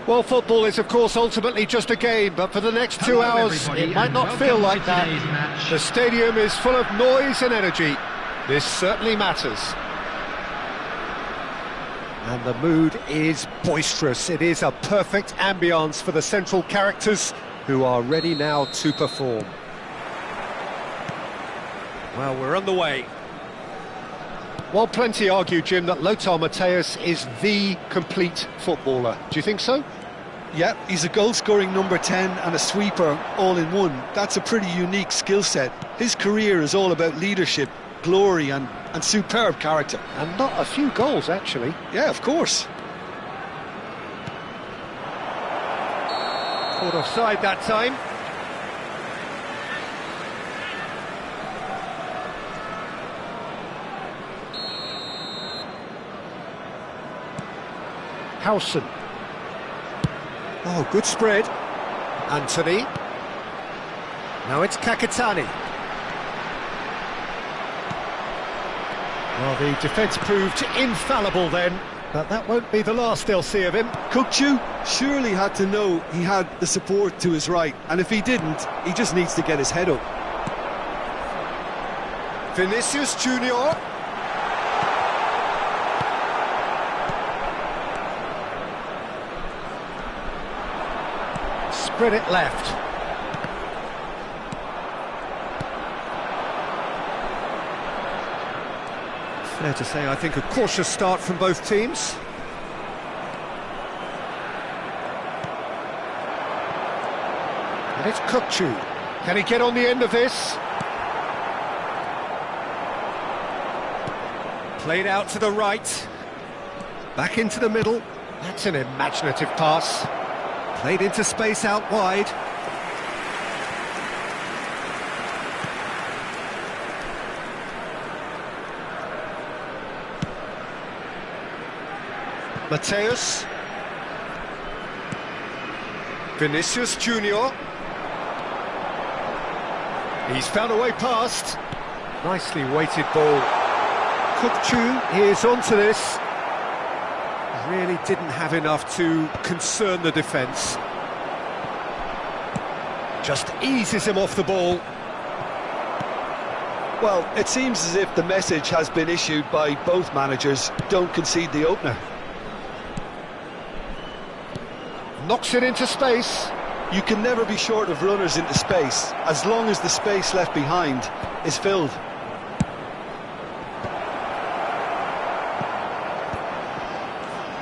Well, football is, of course, ultimately just a game, but for the next 2 hours, it might not feel like that. The stadium is full of noise and energy. This certainly matters. And the mood is boisterous. It is a perfect ambience for the central characters, who are ready now to perform. Well, we're on the way. Well, plenty argue, Jim, that Lothar Matthäus is the complete footballer. Do you think so? Yeah, he's a goal-scoring number 10 and a sweeper all in one. That's a pretty unique skill set. His career is all about leadership, glory and superb character. And not a few goals, actually. Yeah, of course. Caught offside that time. Howson. Oh, good spread. Anthony. Now it's Kakatani. Well, the defence proved infallible then, but that won't be the last they'll see of him. Kukçu surely had to know he had the support to his right, and if he didn't, he just needs to get his head up. Vinicius Junior. Spread it left. Fair to say, I think, a cautious start from both teams. And it's Kukçu. Can he get on the end of this? Played out to the right. Back into the middle. That's an imaginative pass. Played into space out wide. Matthäus. Vinicius Junior. He's found a way past. Nicely weighted ball. Kukçu is onto this. Really didn't have enough to concern the defence. Just eases him off the ball. Well, it seems as if the message has been issued by both managers: don't concede the opener. Knocks it into space. You can never be short of runners into space, as long as the space left behind is filled.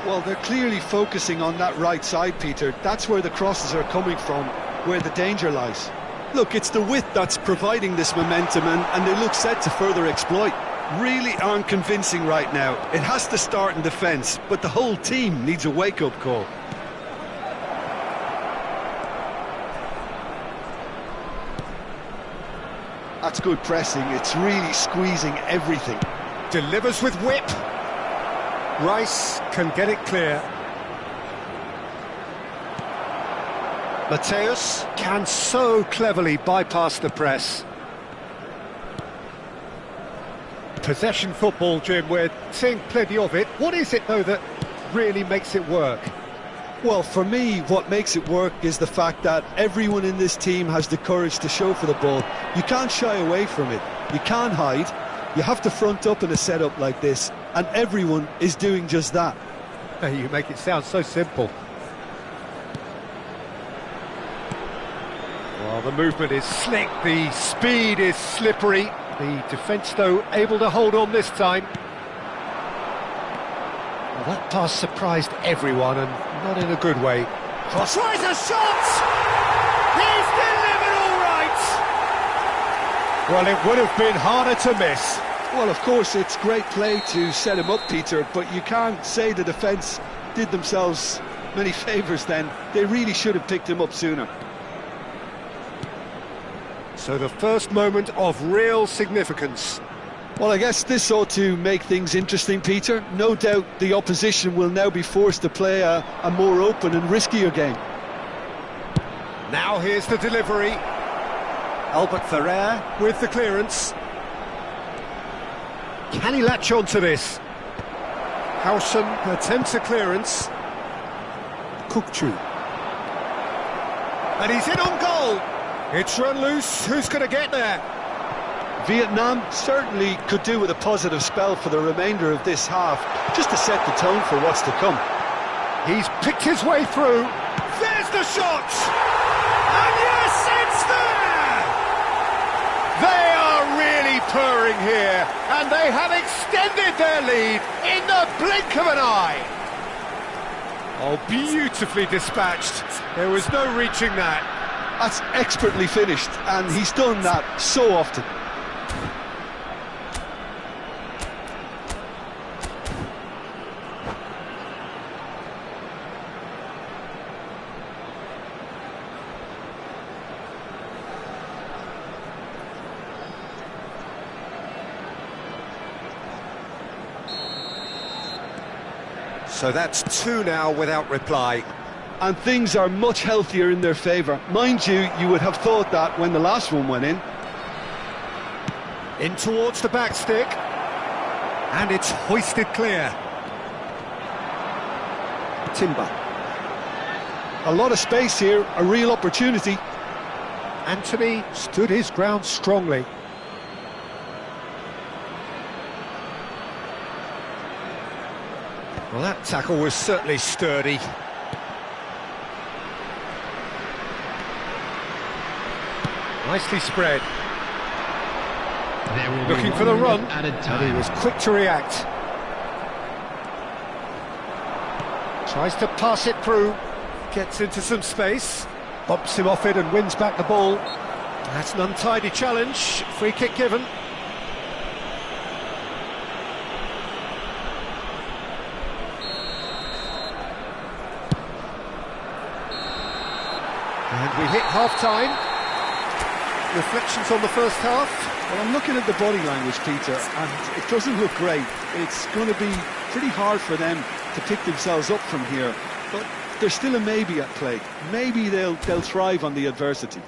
Well, they're clearly focusing on that right side, Peter. That's where the crosses are coming from, where the danger lies. Look, it's the width that's providing this momentum, and they look set to further exploit. Really aren't convincing right now. It has to start in defence, but the whole team needs a wake-up call. That's good pressing. It's really squeezing everything. Delivers with whip. Rice can get it clear. Matthäus can so cleverly bypass the press. Possession football, Jim, we're seeing plenty of it. What is it, though, that really makes it work? Well, for me, what makes it work is the fact that everyone in this team has the courage to show for the ball. You can't shy away from it. You can't hide. You have to front up in a setup like this, and everyone is doing just that. You make it sound so simple. Well, the movement is slick, the speed is slippery. The defence, though, able to hold on this time. Well, that pass surprised everyone, and not in a good way. Cross. Tries a shot! He's delivered all right! Well, it would have been harder to miss. Well, of course, it's great play to set him up, Peter, but you can't say the defence did themselves many favours then. They really should have picked him up sooner. So the first moment of real significance. Well, I guess this ought to make things interesting, Peter. No doubt the opposition will now be forced to play a more open and riskier game. Now here's the delivery. Albert Ferrer with the clearance. Can he latch on to this? Howson attempts a clearance. Kukchu. And he's in on goal. It's run loose. Who's going to get there? Vietnam certainly could do with a positive spell for the remainder of this half, just to set the tone for what's to come. He's picked his way through. There's the shot! And yes, it's there! They are really purring here, and they have extended their lead in the blink of an eye. Oh, beautifully dispatched. There was no reaching that. That's expertly finished, and he's done that so often. So that's 2 now without reply. And things are much healthier in their favour. Mind you, you would have thought that when the last one went in. In towards the back stick. And it's hoisted clear. Timber. A lot of space here, a real opportunity. Anthony stood his ground strongly. Well, that tackle was certainly sturdy. Nicely spread. Looking for the run, and he was quick to react. Tries to pass it through, gets into some space, bumps him off it and wins back the ball. That's an untidy challenge, free kick given. And we hit half-time. Reflections on the first half? Well, I'm looking at the body language, Peter, and it doesn't look great. It's going to be pretty hard for them to pick themselves up from here, but there's still a maybe at play. Maybe they'll thrive on the adversity.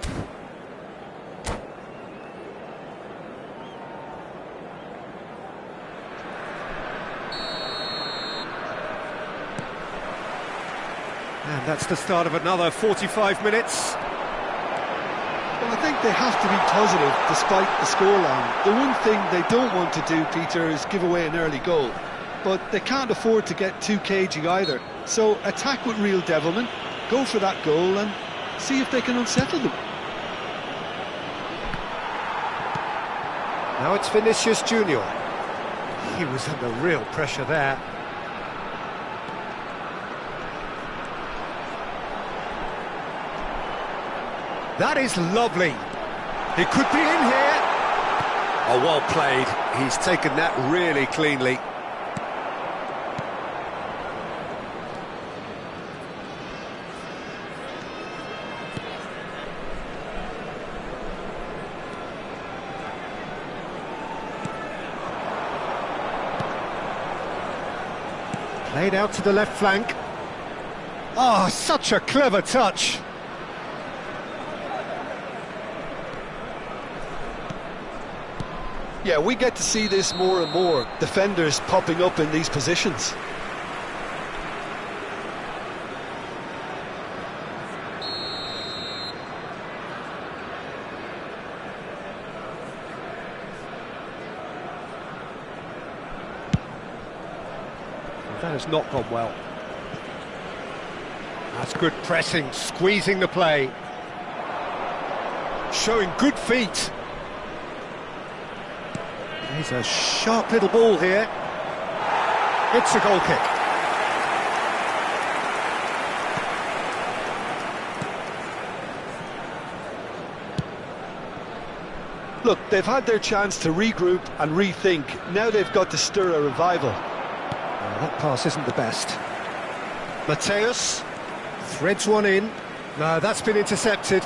And that's the start of another 45 minutes. Well, I think they have to be positive despite the scoreline. The one thing they don't want to do, Peter, is give away an early goal. But they can't afford to get too cagey either. So attack with real devilment, go for that goal and see if they can unsettle them. Now it's Vinicius Junior. He was under real pressure there. That is lovely. He could be in here. Oh, well played. He's taken that really cleanly. Played out to the left flank. Oh, such a clever touch. Yeah, we get to see this more and more. Defenders popping up in these positions. That has not gone well. That's good pressing, squeezing the play. Showing good feet. There's a sharp little ball here. It's a goal kick. Look, they've had their chance to regroup and rethink. Now they've got to stir a revival. That pass isn't the best. Mateus threads one in. No, that's been intercepted.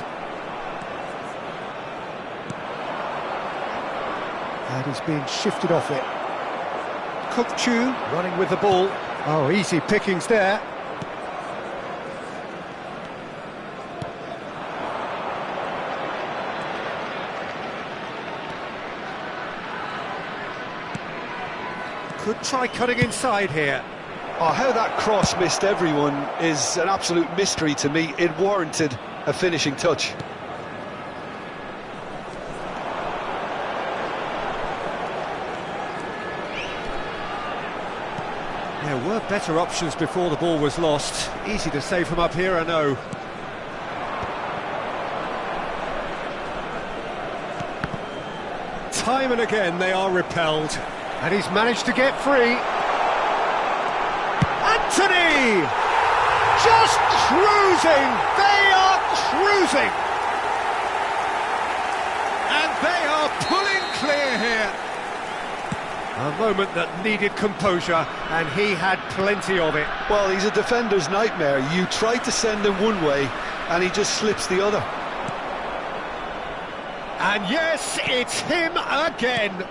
And he's being shifted off it. Kukchu running with the ball. Oh, easy pickings there. Could try cutting inside here. Oh, how that cross missed everyone is an absolute mystery to me. It warranted a finishing touch. There were better options before the ball was lost. Easy to say from up here, I know. Time and again they are repelled. And he's managed to get free. Anthony! Just cruising! They are cruising! And they are pulling clear here. A moment that needed composure, and he had plenty of it. Well, he's a defender's nightmare. You try to send him one way, and he just slips the other. And yes, it's him again.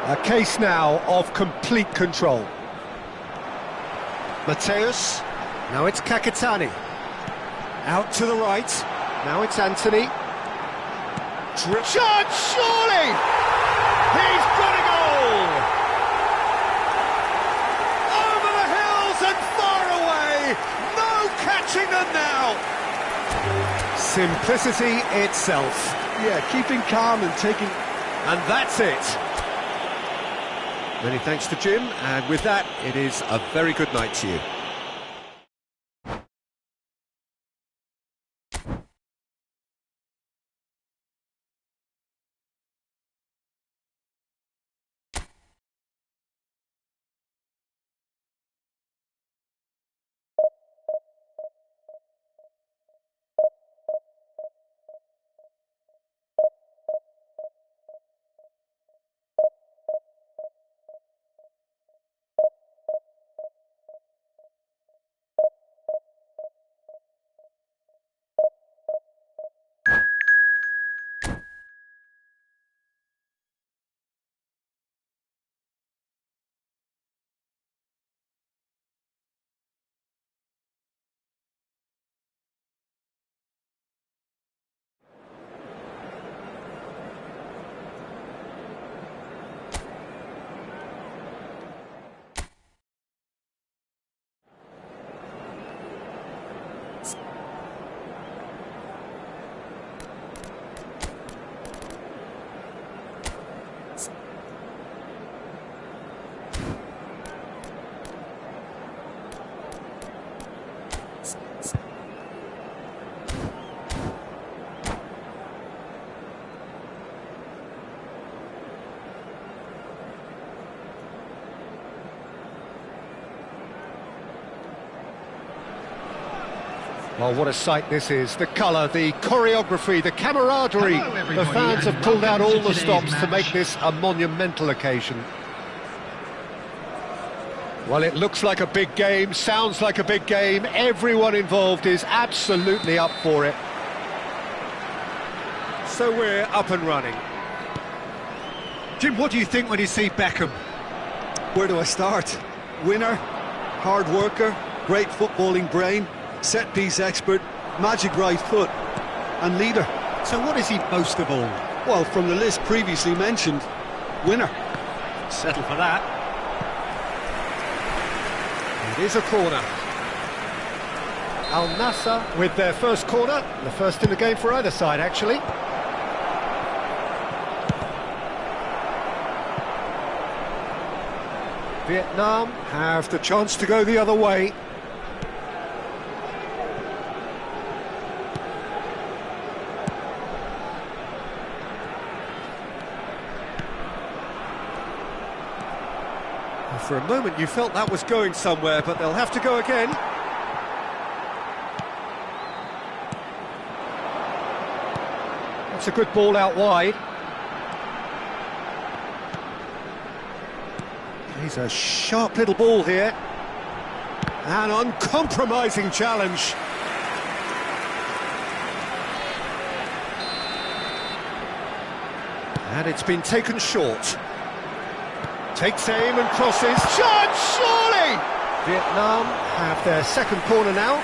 A case now of complete control. Mateus, now it's Kakatani. Out to the right, now it's Anthony. Shot, surely! He's got a goal! Over the hills and far away! No catching them now! Simplicity itself. Yeah, keeping calm and taking... And that's it. Many thanks to Jim, and with that, it is a very good night to you. Well, what a sight this is. The colour, the choreography, the camaraderie. The fans have pulled out all the stops to make this a monumental occasion. Well, it looks like a big game, sounds like a big game. Everyone involved is absolutely up for it. So we're up and running. Jim, what do you think when you see Beckham? Where do I start? Winner, hard worker, great footballing brain, set-piece expert, magic right foot, and leader. So what is he most of all? Well, from the list previously mentioned, winner. Settle for that. It is a corner. Al Nassr with their first corner, the first in the game for either side, actually. Vietnam have the chance to go the other way. For a moment you felt that was going somewhere, but they'll have to go again. That's a good ball out wide. He's a sharp little ball here. An uncompromising challenge. And it's been taken short. Takes aim and crosses. Shot, surely! Vietnam have their second corner now.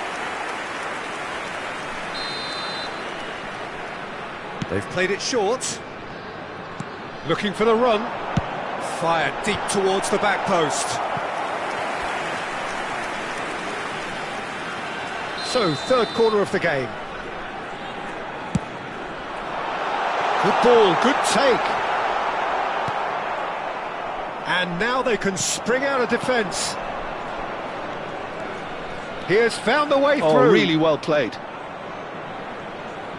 They've played it short. Looking for the run. Fired deep towards the back post. So, third corner of the game. Good ball, good take. And now they can spring out of defence. He has found the way through. Oh, really well played.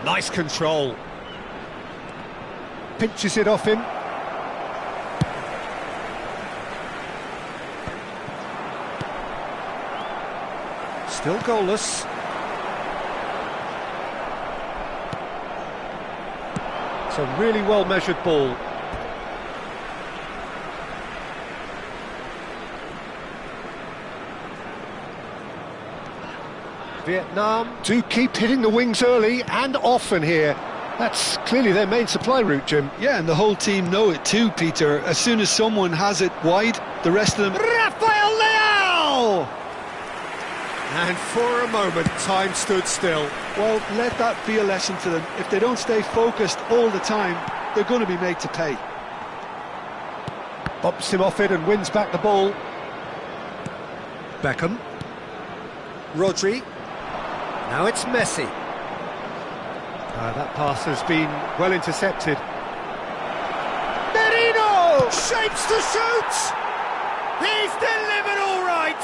Nice control. Pinches it off him. Still goalless. It's a really well-measured ball. Vietnam do keep hitting the wings early and often here. That's clearly their main supply route, Jim. Yeah, and the whole team know it too, Peter. As soon as someone has it wide, the rest of them... Rafael Leao! And for a moment, time stood still. Well, let that be a lesson to them. If they don't stay focused all the time, they're going to be made to pay. Bumps him off it and wins back the ball. Beckham. Rodri. Now it's Messi. That pass has been well intercepted. Merino! Shapes to shoot! He's delivered all right!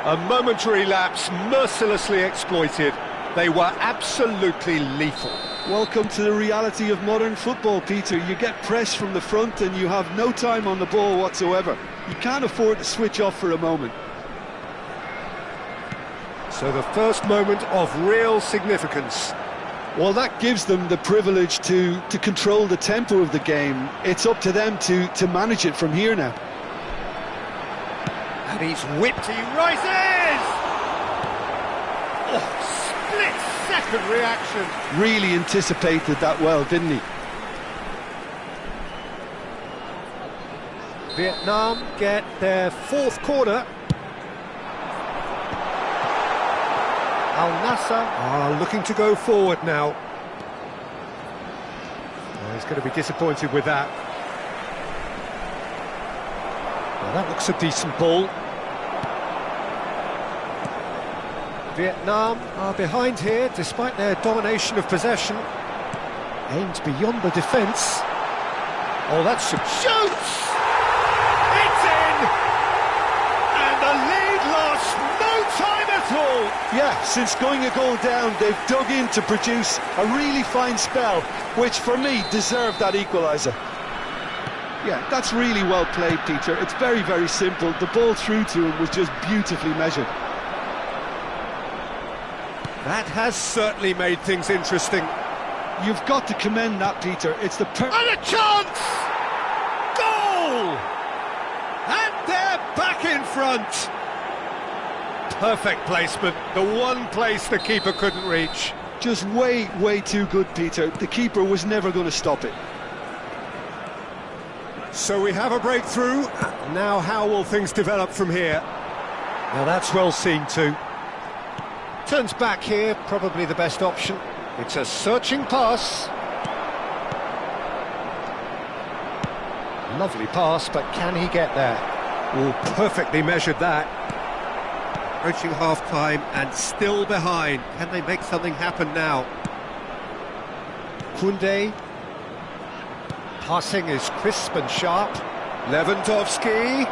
A momentary lapse mercilessly exploited. They were absolutely lethal. Welcome to the reality of modern football, Peter. You get press from the front and you have no time on the ball whatsoever. You can't afford to switch off for a moment. So the first moment of real significance. Well, that gives them the privilege to control the tempo of the game. It's up to them to manage it from here now. And he's whipped, he rises! Oh, split-second reaction. Really anticipated that well, didn't he? Vietnam get their fourth corner. Al Nassr are looking to go forward now. Well, he's going to be disappointed with that. Well, that looks a decent ball. Vietnam are behind here, despite their domination of possession. Aimed beyond the defence. Oh, that's some shoots! It's in! And the lead lost no time at all! Yeah, since going a goal down, they've dug in to produce a really fine spell, which for me deserved that equaliser. Yeah, that's really well played, Peter. It's very, very simple. The ball through to him was just beautifully measured. That has certainly made things interesting. You've got to commend that, Peter. It's the and a chance! Goal! And they're back in front. Perfect placement, the one place the keeper couldn't reach. Just way, way too good, Peter. The keeper was never going to stop it. So we have a breakthrough. Now how will things develop from here? Now that's well seen too. Turns back here, probably the best option. It's a searching pass. Lovely pass, but can he get there? Oh, perfectly measured that. Approaching half-time and still behind. Can they make something happen now? Koundé. Passing is crisp and sharp. Lewandowski.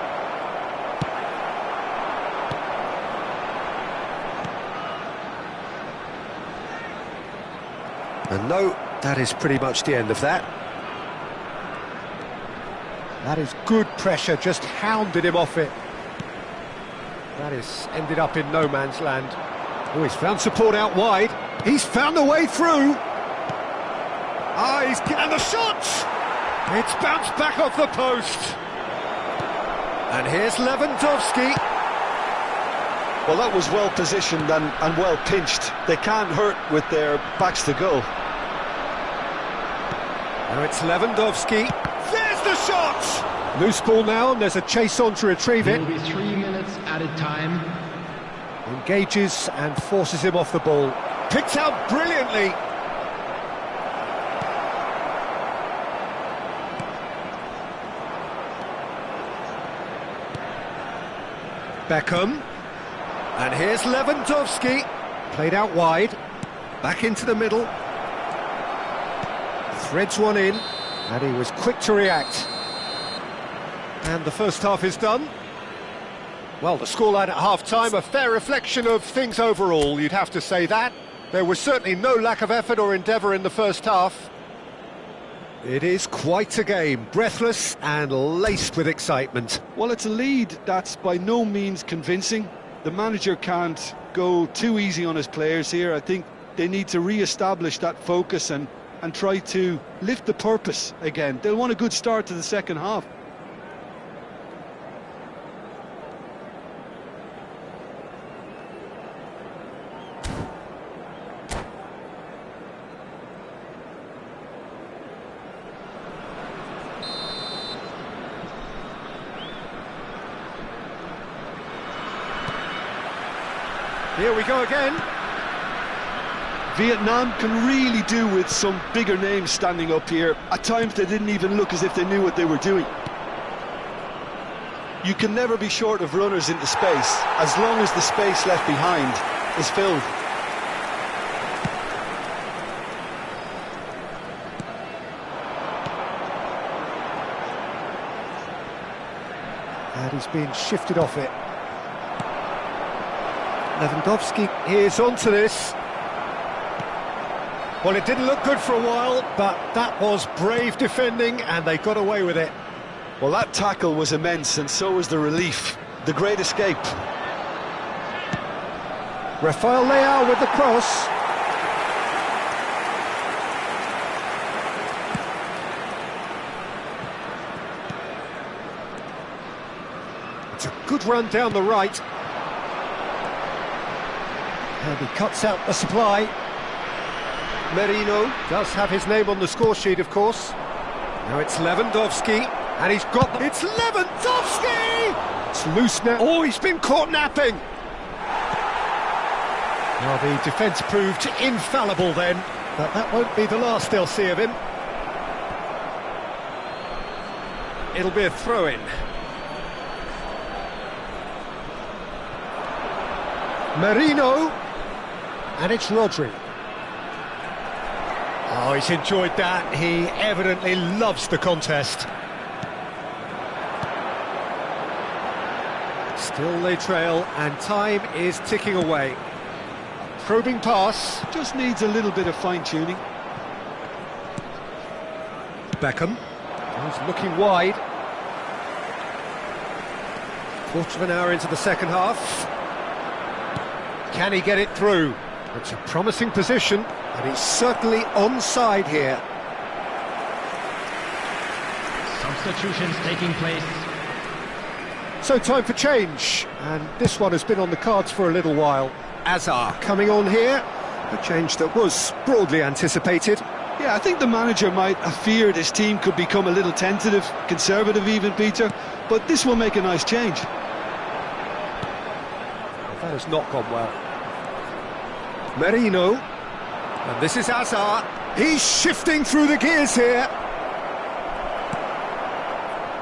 And no, that is pretty much the end of that. That is good pressure, just hounded him off it. That is ended up in no man's land. Oh, he's found support out wide. He's found a way through. And the shot! It's bounced back off the post. And here's Lewandowski. Well, that was well positioned and well pinched. They can't hurt with their backs to goal. Now it's Lewandowski. There's the shot! Loose ball now, and there's a chase on to retrieve it. It will be 3 minutes added time. Engages and forces him off the ball. Picked out brilliantly. Beckham. And here's Lewandowski. Played out wide. Back into the middle. Threads one in. And he was quick to react. And the first half is done. Well, the scoreline at half-time, a fair reflection of things overall, you'd have to say that. There was certainly no lack of effort or endeavour in the first half. It is quite a game, breathless and laced with excitement. Well, it's a lead that's by no means convincing. The manager can't go too easy on his players here. I think they need to re-establish that focus and try to lift the purpose again. They'll want a good start to the second half. Here we go again. Vietnam can really do with some bigger names standing up here. At times they didn't even look as if they knew what they were doing. You can never be short of runners into space, as long as the space left behind is filled. And he's been shifted off it. Lewandowski is onto this. Well, it didn't look good for a while, but that was brave defending, and they got away with it. Well, that tackle was immense, and so was the relief. The great escape. Rafael Leao with the cross. It's a good run down the right. And he cuts out the supply. Merino does have his name on the score sheet, of course. Now it's Lewandowski, and he's got... It's Lewandowski! It's loose now. Oh, he's been caught napping! Well, the defence proved infallible then, but that won't be the last they'll see of him. It'll be a throw-in. Merino, and it's Rodri. Oh, he's enjoyed that. He evidently loves the contest. Still they trail, and time is ticking away. Probing pass. Just needs a little bit of fine-tuning. Beckham. He's looking wide. Quarter of an hour into the second half. Can he get it through? It's a promising position, and he's certainly onside here. Substitutions taking place. So time for change, and this one has been on the cards for a little while. Azar coming on here, a change that was broadly anticipated. Yeah, I think the manager might have feared his team could become a little tentative, conservative even, Peter, but this will make a nice change. That has not gone well. Merino, and this is Azar. He's shifting through the gears here.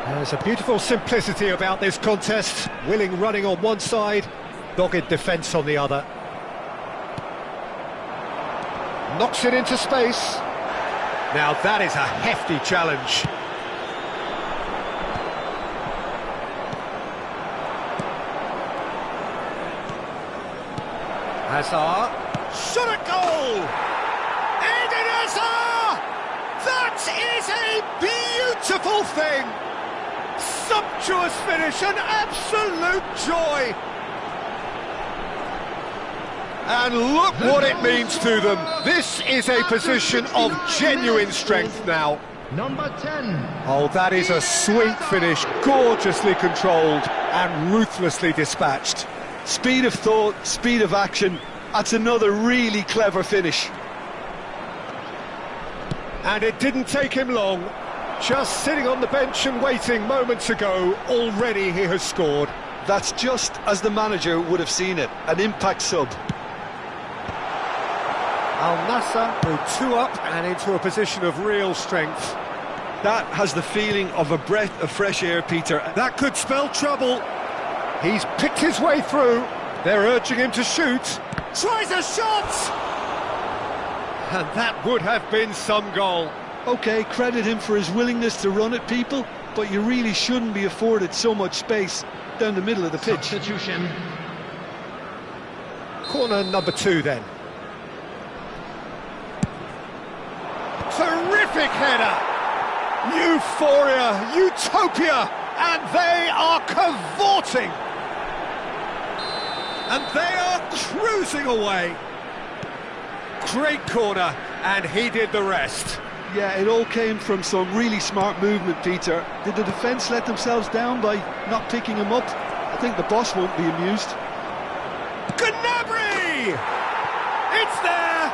There's a beautiful simplicity about this contest. Willing running on one side, dogged defence on the other. Knocks it into space. Now that is a hefty challenge. Hazard, shot at goal! Eden Hazard! That is a beautiful thing! Sumptuous finish, an absolute joy! And look what it means to them. This is a position of genuine strength now. Number 10. Oh, that is a sweet finish, gorgeously controlled and ruthlessly dispatched. Speed of thought, speed of action, that's another really clever finish. And it didn't take him long. Just sitting on the bench and waiting moments ago, already he has scored. That's just as the manager would have seen it, an impact sub. Al Nassr go 2 up and into a position of real strength. That has the feeling of a breath of fresh air, Peter. That could spell trouble. He's picked his way through. They're urging him to shoot. Tries a shot! And that would have been some goal. OK, credit him for his willingness to run at people, but you really shouldn't be afforded so much space down the middle of the pitch. Substitution. Corner number 2 then. Terrific header! Euphoria, utopia, and they are cavorting! And they are cruising away. Great corner, and he did the rest. Yeah, it all came from some really smart movement, Peter. Did the defence let themselves down by not picking him up? I think the boss won't be amused. Gnabry! It's there!